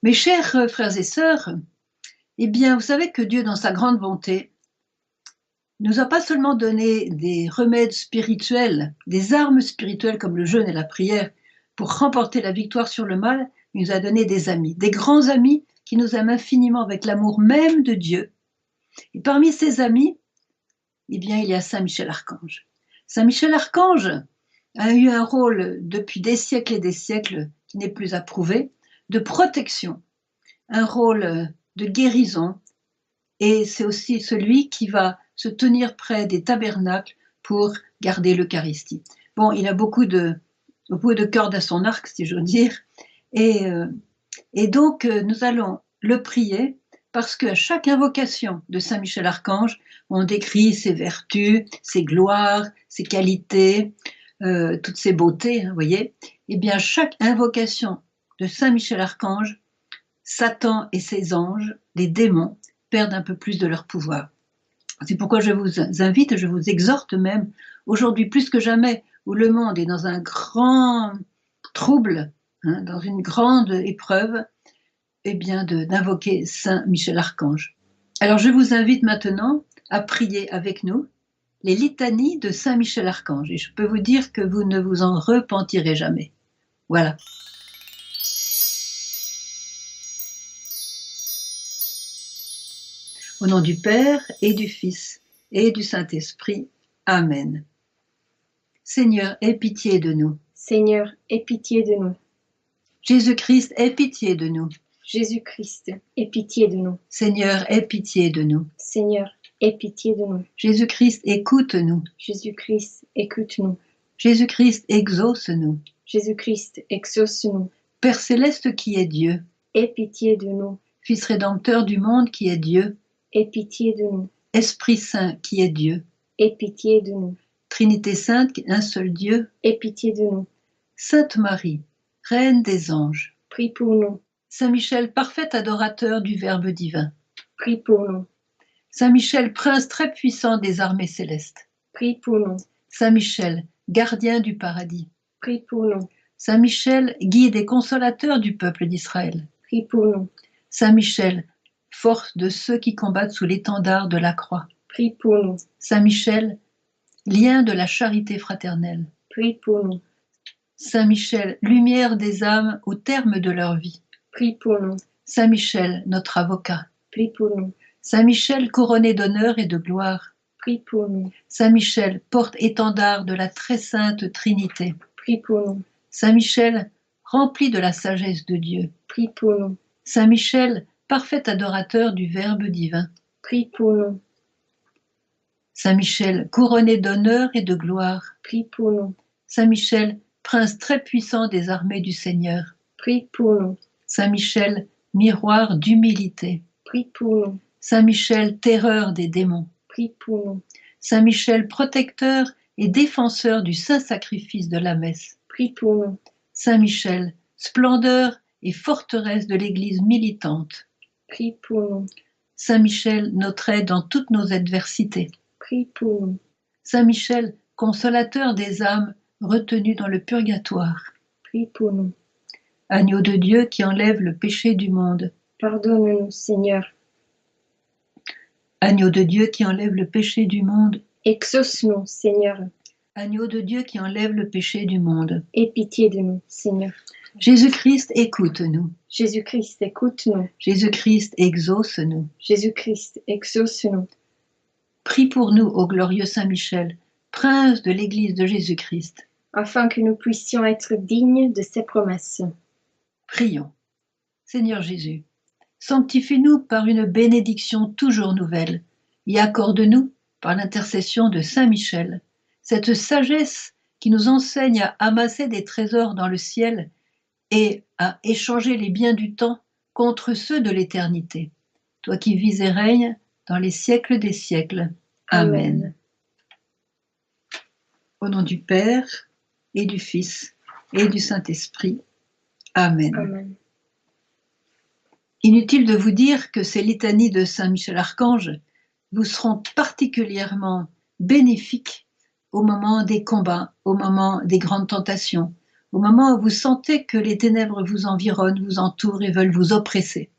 Mes chers frères et sœurs, eh bien, vous savez que Dieu, dans sa grande bonté, nous a pas seulement donné des remèdes spirituels, des armes spirituelles comme le jeûne et la prière pour remporter la victoire sur le mal, il nous a donné des amis, des grands amis qui nous aiment infiniment avec l'amour même de Dieu. Et parmi ces amis, eh bien, il y a Saint Michel Archange. Saint Michel Archange a eu un rôle depuis des siècles et des siècles qui n'est plus à prouver, de protection, un rôle de guérison, et c'est aussi celui qui va se tenir près des tabernacles pour garder l'Eucharistie. Bon, il a beaucoup de cordes à son arc, si j'ose dire, et donc nous allons le prier parce qu'à chaque invocation de Saint Michel Archange, on décrit ses vertus, ses gloires, ses qualités, toutes ses beautés, vous voyez. Eh bien, chaque invocation de Saint Michel Archange, Satan et ses anges, les démons, perdent un peu plus de leur pouvoir. C'est pourquoi je vous invite, je vous exhorte même, aujourd'hui plus que jamais, où le monde est dans un grand trouble, dans une grande épreuve, eh bien d'invoquer Saint Michel Archange. Alors je vous invite maintenant à prier avec nous les litanies de Saint Michel Archange, et je peux vous dire que vous ne vous en repentirez jamais. Voilà. Au nom du Père et du Fils et du Saint-Esprit. Amen. Seigneur, aie pitié de nous. Seigneur, aie pitié de nous. Jésus-Christ, aie pitié de nous. Jésus-Christ, aie pitié de nous. Seigneur, aie pitié de nous. Seigneur, aie pitié de nous. Jésus-Christ, écoute-nous. Jésus-Christ, écoute-nous. Jésus-Christ, exauce-nous. Jésus-Christ, exauce-nous. Père céleste qui est Dieu, aie pitié de nous. Fils rédempteur du monde qui est Dieu, aie pitié de nous. Esprit Saint qui est Dieu, aie pitié de nous. Trinité Sainte, un seul Dieu, aie pitié de nous. Sainte Marie, Reine des anges, prie pour nous. Saint Michel, parfait adorateur du Verbe divin, prie pour nous. Saint Michel, prince très puissant des armées célestes, prie pour nous. Saint Michel, gardien du paradis, prie pour nous. Saint Michel, guide et consolateur du peuple d'Israël, prie pour nous. Saint Michel, force de ceux qui combattent sous l'étendard de la croix, prie pour nous. Saint Michel, lien de la charité fraternelle, prie pour nous. Saint Michel, lumière des âmes au terme de leur vie, prie pour nous. Saint Michel, notre avocat, prie pour nous. Saint Michel, couronné d'honneur et de gloire, prie pour nous. Saint Michel, porte-étendard de la très sainte Trinité, prie pour nous. Saint Michel, rempli de la sagesse de Dieu, prie pour nous. Saint Michel, parfait adorateur du Verbe divin, prie pour nous. Saint Michel, couronné d'honneur et de gloire, prie pour nous. Saint Michel, prince très puissant des armées du Seigneur, prie pour nous. Saint Michel, miroir d'humilité, prie pour nous. Saint Michel, terreur des démons, prie pour nous. Saint Michel, protecteur et défenseur du saint sacrifice de la messe, prie pour nous. Saint Michel, splendeur et forteresse de l'Église militante, prie pour nous. Saint Michel, notre aide dans toutes nos adversités, prie pour nous. Saint Michel, consolateur des âmes retenues dans le purgatoire, prie pour nous. Agneau de Dieu qui enlève le péché du monde, pardonne-nous, Seigneur. Agneau de Dieu qui enlève le péché du monde, exauce-nous, Seigneur. Agneau de Dieu qui enlève le péché du monde, aie pitié de nous, Seigneur. Jésus-Christ, écoute-nous. Jésus-Christ, écoute-nous. Jésus-Christ, exauce-nous. Jésus-Christ, exauce-nous. Prie pour nous, ô glorieux Saint Michel, prince de l'Église de Jésus-Christ, afin que nous puissions être dignes de ses promesses. Prions. Seigneur Jésus, sanctifie-nous par une bénédiction toujours nouvelle et accorde-nous, par l'intercession de Saint Michel, cette sagesse qui nous enseigne à amasser des trésors dans le ciel et à échanger les biens du temps contre ceux de l'éternité. Toi qui vis et règnes dans les siècles des siècles. Amen. Au nom du Père et du Fils et du Saint-Esprit. Amen. Amen. Inutile de vous dire que ces litanies de Saint Michel Archange vous seront particulièrement bénéfiques au moment des combats, au moment des grandes tentations, au moment où vous sentez que les ténèbres vous environnent, vous entourent et veulent vous oppresser.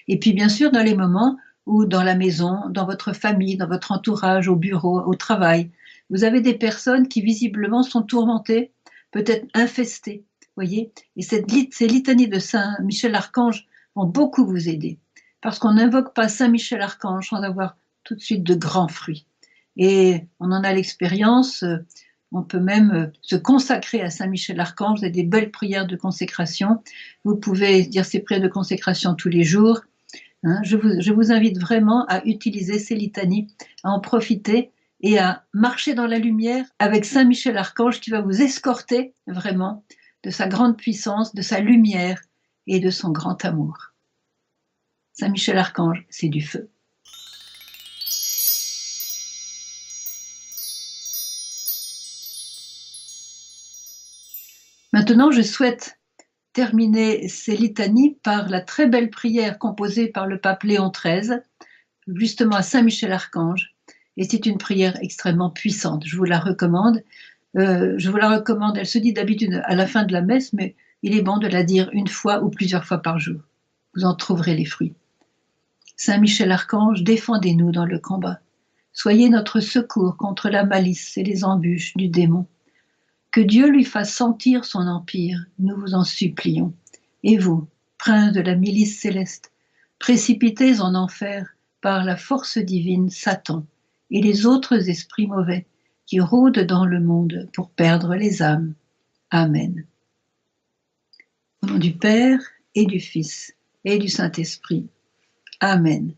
Et puis bien sûr dans les moments où dans la maison, dans votre famille, dans votre entourage, au bureau, au travail, vous avez des personnes qui visiblement sont tourmentées, peut-être infestées, voyez. Et ces litanies de Saint Michel Archange vont beaucoup vous aider, parce qu'on n'invoque pas Saint Michel Archange sans avoir tout de suite de grands fruits. Et on en a l'expérience, on peut même se consacrer à Saint Michel Archange, et des belles prières de consécration. Vous pouvez dire ces prières de consécration tous les jours. Je vous invite vraiment à utiliser ces litanies, à en profiter et à marcher dans la lumière avec Saint Michel Archange qui va vous escorter vraiment de sa grande puissance, de sa lumière et de son grand amour. Saint Michel Archange, c'est du feu. Maintenant, je souhaite terminer ces litanies par la très belle prière composée par le pape Léon XIII, justement à Saint Michel Archange, et c'est une prière extrêmement puissante. Je vous la recommande. Elle se dit d'habitude à la fin de la messe, mais il est bon de la dire une fois ou plusieurs fois par jour. Vous en trouverez les fruits. Saint Michel Archange, défendez-nous dans le combat. Soyez notre secours contre la malice et les embûches du démon. Que Dieu lui fasse sentir son empire, nous vous en supplions. Et vous, prince de la milice céleste, précipités en enfer par la force divine Satan et les autres esprits mauvais qui rôdent dans le monde pour perdre les âmes. Amen. Au nom du Père et du Fils et du Saint-Esprit. Amen.